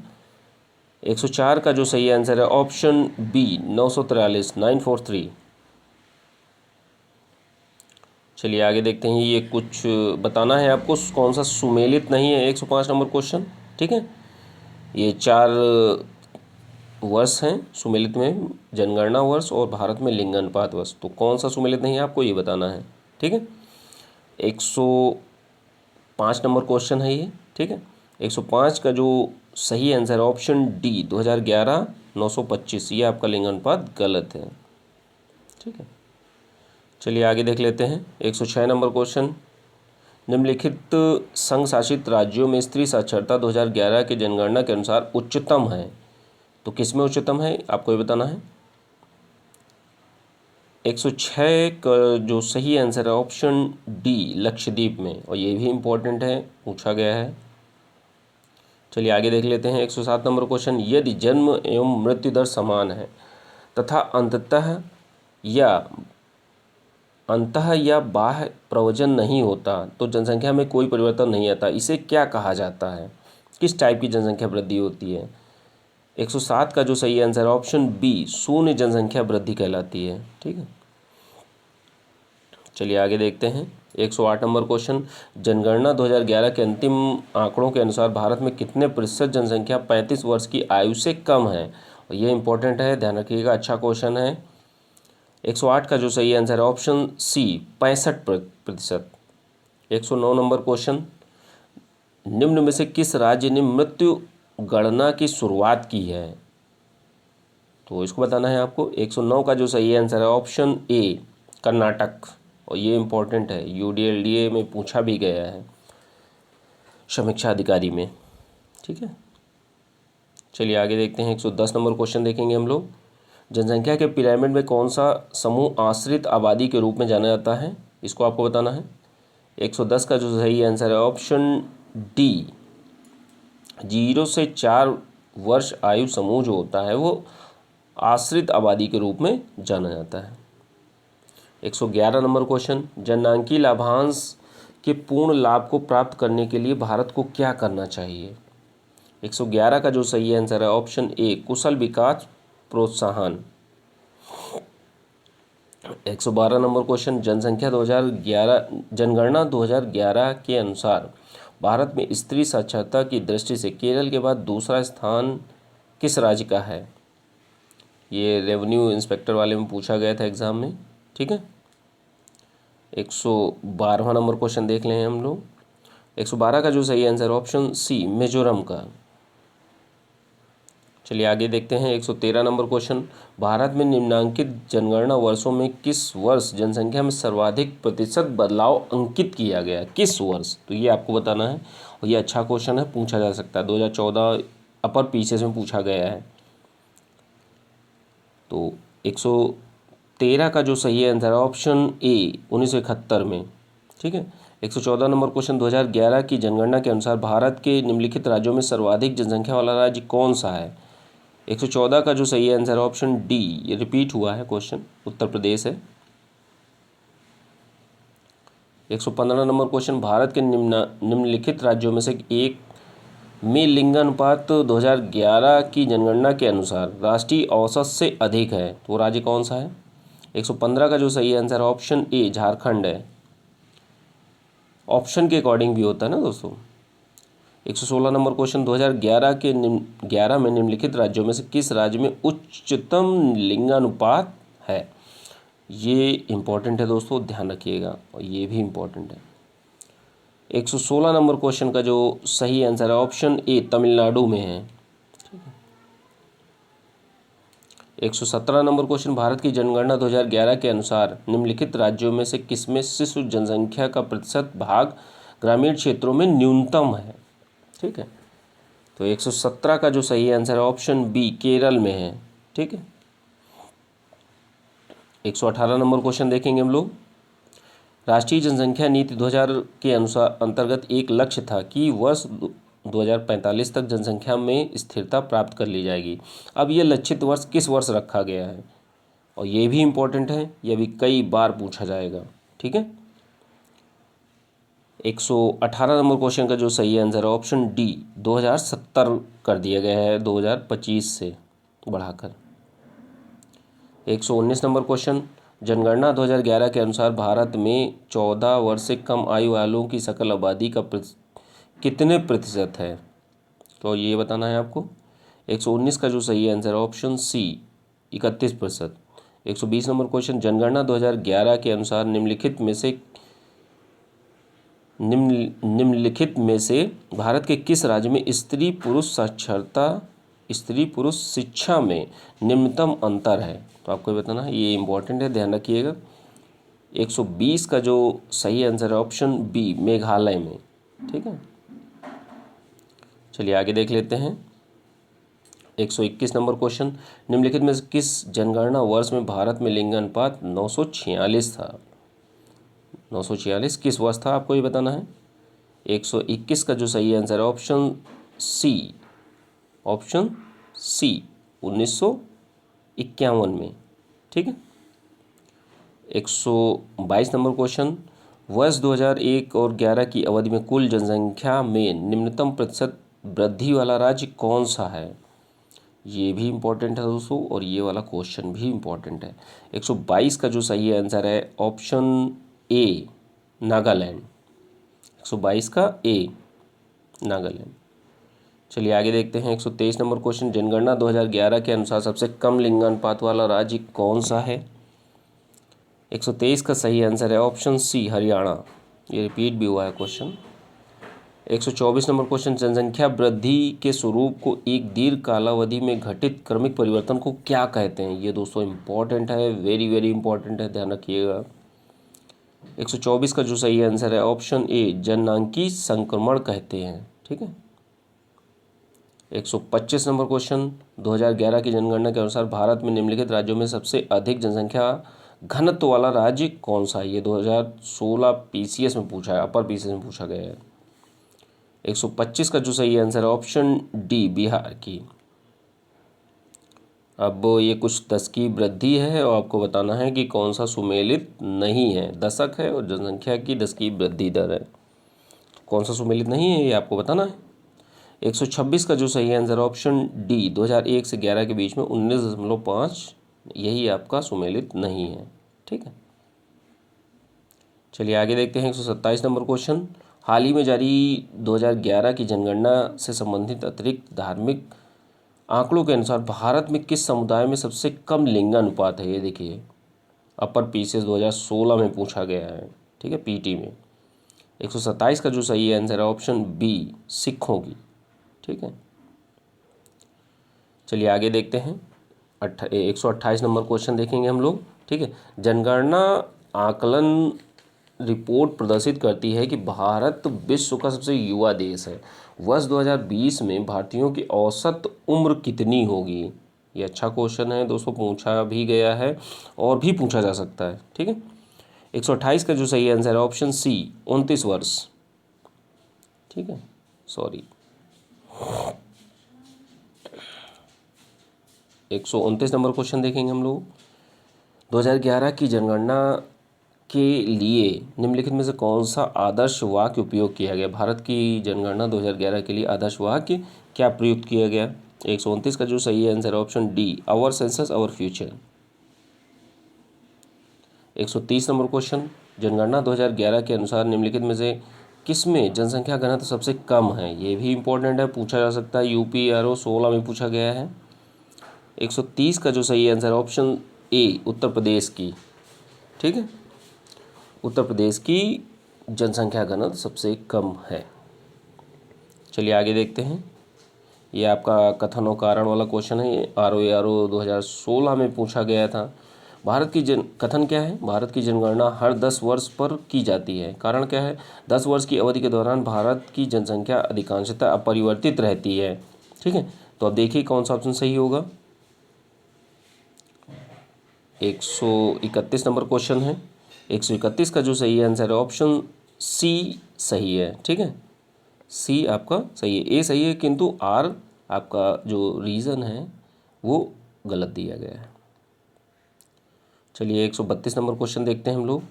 Speaker 1: 104 का जो सही आंसर है ऑप्शन बी 943 943। चलिए आगे देखते हैं, ये कुछ बताना है आपको कौन सा सुमेलित नहीं है। 105 नंबर क्वेश्चन, ठीक है, ये 4 वर्ष हैं सुमेलित में, जनगणना वर्ष और भारत में लिंग अनुपात वर्ष, तो कौन सा सुमेलित नहीं है आपको ये बताना है। ठीक है, 105 नंबर क्वेश्चन है ये। ठीक है, 105 का जो सही आंसर है ऑप्शन डी 2011 925, ये आपका लिंग अनुपात गलत है। ठीक है, चलिए आगे देख लेते हैं 106 नंबर क्वेश्चन, निम्नलिखित संघ शासित राज्यों में स्त्री साक्षरता 2011 की जनगणना के अनुसार उच्चतम है, तो किस में उच्चतम है आपको ये बताना है। 106 का जो सही आंसर है ऑप्शन डी लक्षद्वीप में, और ये भी इम्पोर्टेंट है, पूछा गया है। चलिए आगे देख लेते हैं 107 नंबर क्वेश्चन, यदि जन्म एवं मृत्यु दर समान है तथा अंतः या बाह्य प्रवजन नहीं होता तो जनसंख्या में कोई परिवर्तन नहीं आता, इसे क्या कहा जाता है? किस टाइप की जनसंख्या वृद्धि होती है? 107 का जो सही आंसर है ऑप्शन बी शून्य जनसंख्या वृद्धि कहलाती है। ठीक है, चलिए आगे देखते हैं 108 नंबर क्वेश्चन, जनगणना 2011 के अंतिम आंकड़ों के अनुसार भारत में कितने प्रतिशत जनसंख्या 35 वर्ष की आयु से कम है? और ये इंपॉर्टेंट है, ध्यान रखिएगा, अच्छा क्वेश्चन है। 108 का जो सही आंसर है ऑप्शन सी 65%। 109 नंबर क्वेश्चन, निम्न में से किस राज्य ने मृत्यु गणना की शुरुआत की है? तो इसको बताना है आपको। 109 का जो सही आंसर है ऑप्शन ए कर्नाटक, और ये इम्पोर्टेंट है, यूडीएलडीए में पूछा भी गया है समीक्षा अधिकारी में। ठीक है, चलिए आगे देखते हैं 110 नंबर क्वेश्चन देखेंगे हम लोग, जनसंख्या के पिरामिड में कौन सा समूह आश्रित आबादी के रूप में जाना जाता है? इसको आपको बताना है। 110 का जो सही आंसर है ऑप्शन डी 0 से 4 वर्ष आयु समूह जो होता है वो आश्रित आबादी के रूप में जाना जाता है। 111 नंबर क्वेश्चन, जननांकीय लाभांश के पूर्ण लाभ को प्राप्त करने के लिए भारत को क्या करना चाहिए? 111 का जो सही आंसर है ऑप्शन ए कुशल विकास प्रोत्साहन। 112 नंबर क्वेश्चन, जनगणना 2011 के अनुसार भारत में स्त्री साक्षरता की दृष्टि से केरल के बाद दूसरा स्थान किस राज्य का है? ये रेवेन्यू इंस्पेक्टर वाले में पूछा गया था एग्जाम में। ठीक है, 112वां नंबर क्वेश्चन देख लें हम लोग। 112 का जो सही आंसर ऑप्शन सी मिजोरम का। चलिए आगे देखते हैं 113 नंबर क्वेश्चन, भारत में निम्नांकित जनगणना वर्षों में किस वर्ष जनसंख्या में सर्वाधिक प्रतिशत बदलाव अंकित किया गया? किस वर्ष? तो ये आपको बताना है, और ये अच्छा क्वेश्चन है, पूछा जा सकता है, 2014 अपर पीसीएस में पूछा गया है। तो 113 का जो सही आंसर है ऑप्शन ए 1971 में। ठीक है, 114 नंबर क्वेश्चन, 2011 की जनगणना के अनुसार भारत के निम्नलिखित राज्यों में सर्वाधिक जनसंख्या वाला राज्य कौन सा है? 114 का जो सही आंसर है ऑप्शन डी, ये रिपीट हुआ है क्वेश्चन, उत्तर प्रदेश है। 115 नंबर क्वेश्चन, भारत के निम्नलिखित राज्यों में से एक में लिंगानुपात 2011 की जनगणना के अनुसार राष्ट्रीय औसत से अधिक है, तो वो राज्य कौन सा है? 115 का जो सही आंसर है ऑप्शन ए झारखंड है। ऑप्शन के अकॉर्डिंग भी होता है ना दोस्तों। 116 नंबर क्वेश्चन, 2011 में निम्नलिखित राज्यों में से किस राज्य में उच्चतम लिंगानुपात है? ये इम्पॉर्टेंट है दोस्तों, ध्यान रखिएगा, और ये भी इम्पॉर्टेंट है। 116 नंबर क्वेश्चन का जो सही आंसर है ऑप्शन ए तमिलनाडु में है। 117 नंबर क्वेश्चन, भारत की जनगणना 2011 के अनुसार निम्नलिखित राज्यों में से किसमें शिशु जनसंख्या का प्रतिशत भाग ग्रामीण क्षेत्रों में न्यूनतम है? ठीक है, तो 117 का जो सही आंसर है ऑप्शन बी केरल में है। ठीक है, 118 नंबर क्वेश्चन देखेंगे हम लोग। राष्ट्रीय जनसंख्या नीति 2000 के अनुसार अंतर्गत एक लक्ष्य था कि वर्ष 2045 तक जनसंख्या में स्थिरता प्राप्त कर ली जाएगी। अब ये लक्षित वर्ष किस वर्ष रखा गया है? और ये भी इम्पोर्टेंट है, ये भी कई बार पूछा जाएगा। ठीक है, 118 नंबर क्वेश्चन का जो सही आंसर है ऑप्शन डी 2070 कर दिया गया है 2025 से बढ़ाकर। 119 नंबर क्वेश्चन, जनगणना 2011 के अनुसार भारत में 14 वर्ष से कम आयु वालों की सकल आबादी का कितने प्रतिशत है? तो ये बताना है आपको। 119 का जो सही आंसर है ऑप्शन सी 31%। 120 नंबर क्वेश्चन, जनगणना 2011 के अनुसार निम्नलिखित में से भारत के किस राज्य में स्त्री पुरुष शिक्षा में निम्नतम अंतर है? तो आपको ये बताना है, ये इम्पोर्टेंट है, ध्यान रखिएगा। 120 का जो सही आंसर है ऑप्शन बी मेघालय में। ठीक है, चलिए आगे देख लेते हैं। 121 नंबर क्वेश्चन, निम्नलिखित में से किस जनगणना वर्ष में भारत में लिंगानुपात 946 था? 946 किस वर्ष था, आपको ये बताना है। 121 का जो सही आंसर है ऑप्शन सी 1951 में। ठीक है, 122 नंबर क्वेश्चन, वर्ष 2001 और 11 की अवधि में कुल जनसंख्या में निम्नतम प्रतिशत वृद्धि वाला राज्य कौन सा है? ये भी इम्पोर्टेंट है दोस्तों, और ये वाला क्वेश्चन भी इम्पोर्टेंट है। 122 का जो सही आंसर है ऑप्शन ए नागालैंड। 122 का ए नागालैंड। चलिए आगे देखते हैं। 123 नंबर क्वेश्चन, जनगणना 2011 के अनुसार सबसे कम लिंगानुपात वाला राज्य कौन सा है? 123 का सही आंसर है ऑप्शन सी हरियाणा। ये रिपीट भी हुआ है क्वेश्चन। 124 नंबर क्वेश्चन, जनसंख्या वृद्धि के स्वरूप को एक दीर्घ कालावधि में घटित क्रमिक परिवर्तन को क्या कहते हैं? ये दोस्तों इम्पॉर्टेंट है, वेरी वेरी इंपॉर्टेंट है, ध्यान रखिएगा। 124 का जो सही आंसर है ऑप्शन ए जननांगी संक्रमण कहते हैं। ठीक है, 125 नंबर क्वेश्चन, 2011 की जनगणना के अनुसार भारत में निम्नलिखित राज्यों में सबसे अधिक जनसंख्या घनत्व वाला राज्य कौन सा है? ये 2016 पीसीएस में पूछा है, अपर पीसीएस में पूछा गया है। 125 का जो सही आंसर है ऑप्शन डी बिहार की। अब ये कुछ दशकीय वृद्धि है और आपको बताना है कि कौन सा सुमेलित नहीं है। दशक है और जनसंख्या की दशकीय वृद्धि दर है, कौन सा सुमेलित नहीं है ये आपको बताना है। 126 का जो सही आंसर है ऑप्शन डी 2001 से 11 के बीच में 19.5, यही आपका सुमेलित नहीं है। ठीक है, चलिए आगे देखते हैं। 127 नंबर क्वेश्चन, हाल ही में जारी 2011 की जनगणना से संबंधित अतिरिक्त धार्मिक आंकड़ों के अनुसार भारत में किस समुदाय में सबसे कम लिंगानुपात है? ये देखिए, अपर पीसीएस 2016 में पूछा गया है। ठीक है, पीटी में। 127 का जो सही आंसर है ऑप्शन बी सिखों की। ठीक है, चलिए आगे देखते हैं। 128 नंबर क्वेश्चन देखेंगे हम लोग। ठीक है, जनगणना आकलन रिपोर्ट प्रदर्शित करती है कि भारत विश्व का सबसे युवा देश है। वर्ष 2020 में भारतीयों की औसत उम्र कितनी होगी? ये अच्छा क्वेश्चन है दोस्तों, पूछा भी गया है और भी पूछा जा सकता है। ठीक है, 128 का जो सही आंसर है ऑप्शन सी 29 वर्ष। ठीक है, सॉरी 129 नंबर क्वेश्चन देखेंगे हम लोग। 2011 की जनगणना के लिए निम्नलिखित में से कौन सा आदर्श वाक्य उपयोग किया गया? भारत की जनगणना 2011 के लिए आदर्श वाक्य क्या प्रयुक्त किया गया? 129 का जो सही आंसर है option D, our census our future. 130 number question, जनगणना 2011 के अनुसार निम्नलिखित में से किसमें जनसंख्या घनत्व सबसे कम है? ये भी इंपॉर्टेंट है, पूछा जा सकता है, यूपी आरओ 16 में पूछा गया है। 130 का जो सही आंसर है ऑप्शन ए, उत्तर प्रदेश की। ठीक है, उत्तर प्रदेश की जनसंख्या घनत्व सबसे कम है। चलिए आगे देखते हैं। ये आपका कथन और कारण वाला क्वेश्चन है, आरओ 2016 में पूछा गया था। भारत की कथन क्या है? भारत की जनगणना हर 10 वर्ष पर की जाती है। कारण क्या है? 10 वर्ष की अवधि के दौरान भारत की जनसंख्या अधिकांशतः अपरिवर्तित रहती है। ठीक है, तो अब देखिए कौन सा ऑप्शन सही होगा। 131 नंबर क्वेश्चन है। 131 का जो सही आंसर है ऑप्शन सी सही है। ठीक है, सी आपका सही है, ए सही है, किंतु आर आपका जो रीज़न है वो गलत दिया गया है। चलिए 132 नंबर क्वेश्चन देखते हैं हम लोग।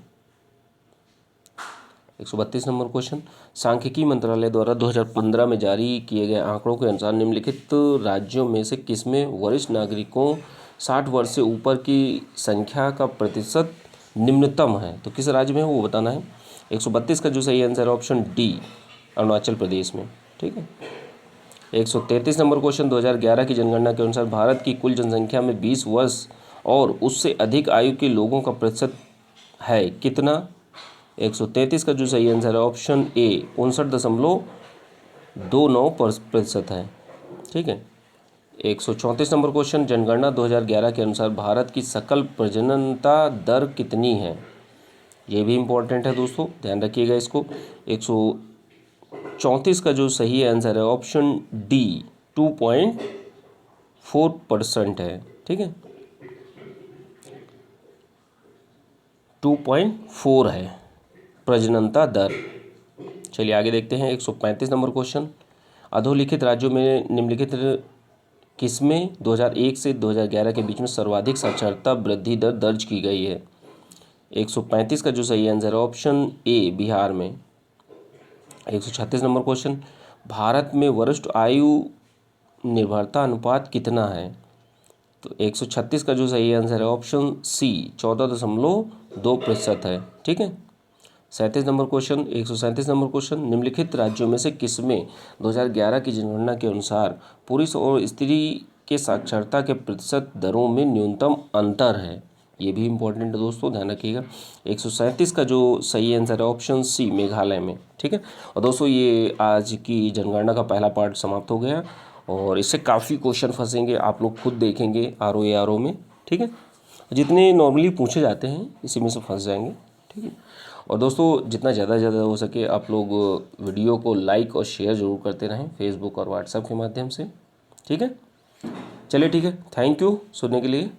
Speaker 1: 132 नंबर क्वेश्चन, सांख्यिकी मंत्रालय द्वारा 2015 में जारी किए गए आंकड़ों के अनुसार निम्नलिखित राज्यों में से किसमें वरिष्ठ नागरिकों 60 वर्ष से ऊपर की संख्या का प्रतिशत निम्नतम है? तो किस राज्य में है वो बताना है। 132 का जो सही आंसर है ऑप्शन डी, अरुणाचल प्रदेश में। ठीक है, 133 नंबर क्वेश्चन, 2011 की जनगणना के अनुसार भारत की कुल जनसंख्या में 20 वर्ष और उससे अधिक आयु के लोगों का प्रतिशत है कितना? 133 का जो सही आंसर है ऑप्शन ए, 59.29% है। ठीक है, 134 नंबर क्वेश्चन, जनगणना 2011 के अनुसार भारत की सकल प्रजननता दर कितनी है? ये भी इम्पोर्टेंट है दोस्तों, ध्यान रखिएगा इसको। 134 का जो सही आंसर है ऑप्शन डी, 2.4% है। ठीक है, 2.4 है प्रजननता दर। चलिए आगे देखते हैं। 135 नंबर क्वेश्चन, अधोलिखित राज्यों में निम्नलिखित किसमें 2001 से 2011 के बीच में सर्वाधिक साक्षरता वृद्धि दर दर्ज की गई है? 135 का जो सही आंसर है ऑप्शन ए, बिहार में। 136 नंबर क्वेश्चन, भारत में वरिष्ठ आयु निर्भरता अनुपात कितना है? तो 136 का जो सही आंसर है ऑप्शन सी, 14.2% है। ठीक है, 37 नंबर क्वेश्चन, 137 नंबर क्वेश्चन, निम्नलिखित राज्यों में से किसमें 2011 की जनगणना के अनुसार पुरुष और स्त्री के साक्षरता के प्रतिशत दरों में न्यूनतम अंतर है? ये भी इम्पोर्टेंट है दोस्तों, ध्यान रखिएगा। 137 का जो सही आंसर है ऑप्शन सी, मेघालय में। ठीक है, और दोस्तों ये आज की जनगणना का पहला पार्ट समाप्त हो गया और इससे काफ़ी क्वेश्चन फंसेंगे, आप लोग खुद देखेंगे आरओ में। ठीक है, जितने नॉर्मली पूछे जाते हैं इसी में से फंस जाएंगे। ठीक है, और दोस्तों जितना ज़्यादा से ज़्यादा हो सके आप लोग वीडियो को लाइक और शेयर ज़रूर करते रहें फेसबुक और व्हाट्सएप के माध्यम से। ठीक है, चलिए ठीक है, थैंक यू सुनने के लिए।